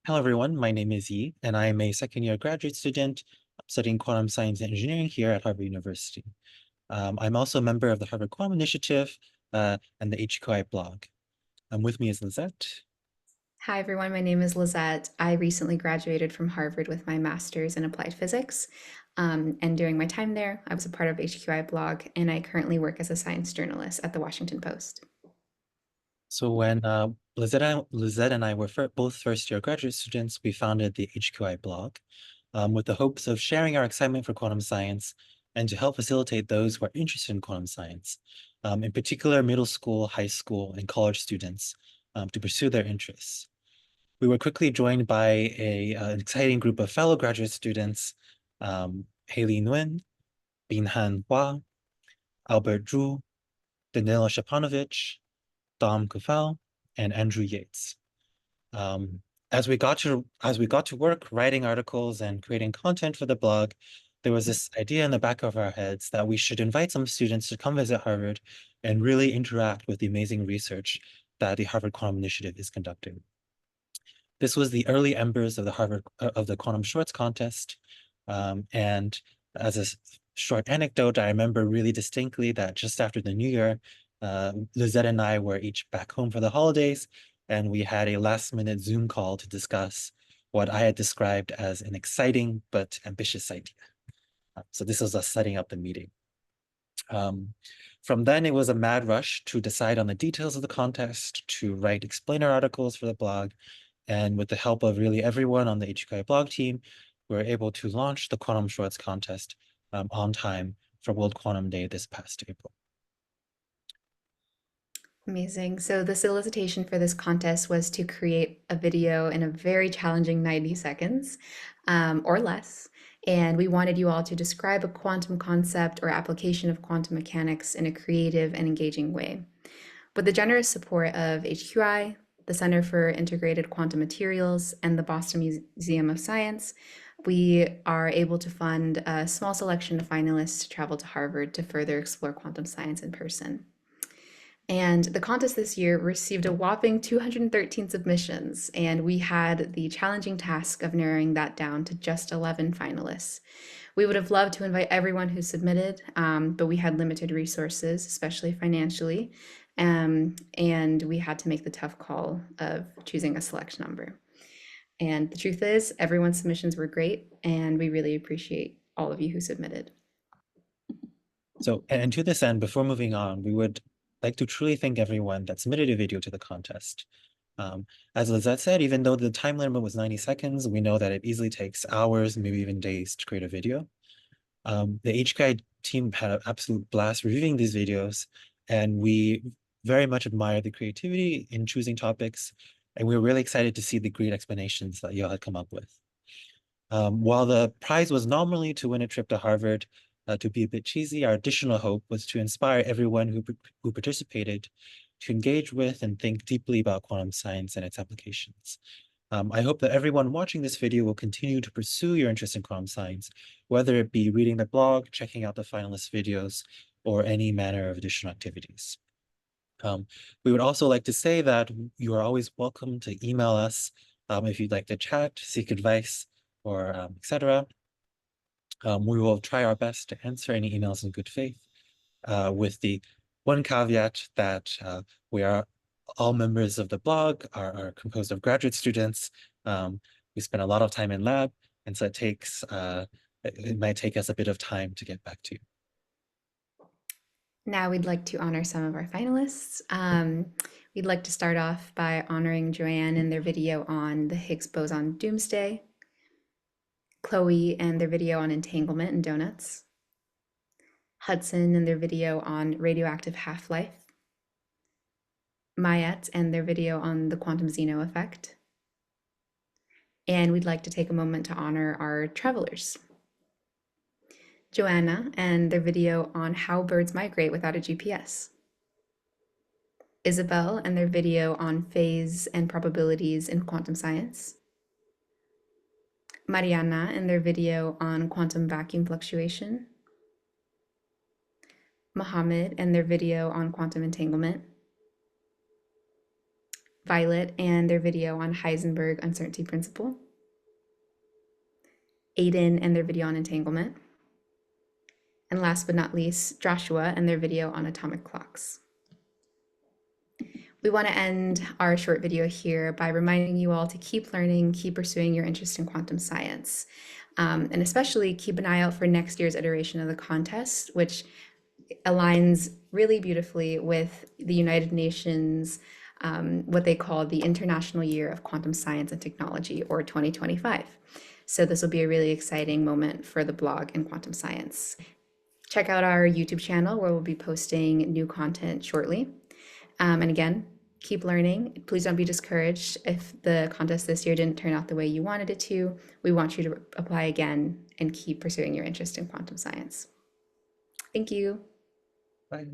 Hello, everyone. My name is Yi, and I am a second-year graduate student studying quantum science and engineering here at Harvard University. I'm also a member of the Harvard Quantum Initiative and the HQI blog. With me is Lizette. Hi, everyone. My name is Lizette. I recently graduated from Harvard with my master's in applied physics. And during my time there, I was a part of HQI blog, and I currently work as a science journalist at the Washington Post. So when Lizette and I were both first-year graduate students, we founded the HQI blog with the hopes of sharing our excitement for quantum science and to help facilitate those who are interested in quantum science, in particular middle school, high school, and college students, to pursue their interests. We were quickly joined by an exciting group of fellow graduate students, Haley Nguyen, Binhan Hua, Albert Zhu, Danilo Shapanovich, Dom Kufel, and Andrew Yates. Um, as we got to work writing articles and creating content for the blog, there was this idea in the back of our heads that we should invite some students to come visit Harvard and really interact with the amazing research that the Harvard Quantum Initiative is conducting. This was the early embers of the Quantum Shorts contest. And as a short anecdote, I remember really distinctly that just after the New Year, Lizette and I were each back home for the holidays, and we had a last-minute Zoom call to discuss what I had described as an exciting but ambitious idea. So this was us setting up the meeting. Um, from then, it was a mad rush to decide on the details of the contest, to write explainer articles for the blog, and with the help of really everyone on the HQI blog team, we were able to launch the Quantum Shorts contest on time for World Quantum Day this past April. Amazing. So, the solicitation for this contest was to create a video in a very challenging 90 seconds or less. And we wanted you all to describe a quantum concept or application of quantum mechanics in a creative and engaging way. With the generous support of HQI, the Center for Integrated Quantum Materials, and the Boston Museum of Science, we are able to fund a small selection of finalists to travel to Harvard to further explore quantum science in person. And the contest this year received a whopping 213 submissions, and we had the challenging task of narrowing that down to just 11 finalists. We would have loved to invite everyone who submitted, but we had limited resources, especially financially, and we had to make the tough call of choosing a select number. And the truth is, everyone's submissions were great, and we really appreciate all of you who submitted. So, and to this end, before moving on, we would like to truly thank everyone that submitted a video to the contest. As Lizette said, even though the time limit was 90 seconds, we know that it easily takes hours, maybe even days to create a video. The HKI team had an absolute blast reviewing these videos, and we very much admire the creativity in choosing topics, and we were really excited to see the great explanations that y'all had come up with. While the prize was nominally to win a trip to Harvard, to be a bit cheesy, our additional hope was to inspire everyone who participated to engage with and think deeply about quantum science and its applications. I hope that everyone watching this video will continue to pursue your interest in quantum science, whether it be reading the blog, checking out the finalist videos, or any manner of additional activities. We would also like to say that you are always welcome to email us if you'd like to chat, seek advice, or etc. We will try our best to answer any emails in good faith, with the one caveat that we are all members of the blog are composed of graduate students. We spend a lot of time in lab, and so it might take us a bit of time to get back to you. Now we'd like to honor some of our finalists. We'd like to start off by honoring Joanne and their video on the Higgs boson doomsday, Chloe and their video on entanglement and donuts, Hudson and their video on radioactive half-life, Mayette and their video on the quantum Zeno effect. And we'd like to take a moment to honor our travelers. Joanna and their video on how birds migrate without a GPS. Isabel and their video on phase and probabilities in quantum science. Mariana and their video on quantum vacuum fluctuation. Mohammed and their video on quantum entanglement. Violet and their video on Heisenberg uncertainty principle, Aiden and their video on entanglement, and last but not least, Joshua and their video on atomic clocks. We want to end our short video here by reminding you all to keep learning, keep pursuing your interest in quantum science, and especially keep an eye out for next year's iteration of the contest, which aligns really beautifully with the United Nations, what they call the International Year of Quantum Science and Technology, or 2025. So this will be a really exciting moment for the blog and quantum science. Check out our YouTube channel where we'll be posting new content shortly. And again, keep learning. Please don't be discouraged if the contest this year didn't turn out the way you wanted it to. We want you to apply again and keep pursuing your interest in quantum science. Thank you. Bye.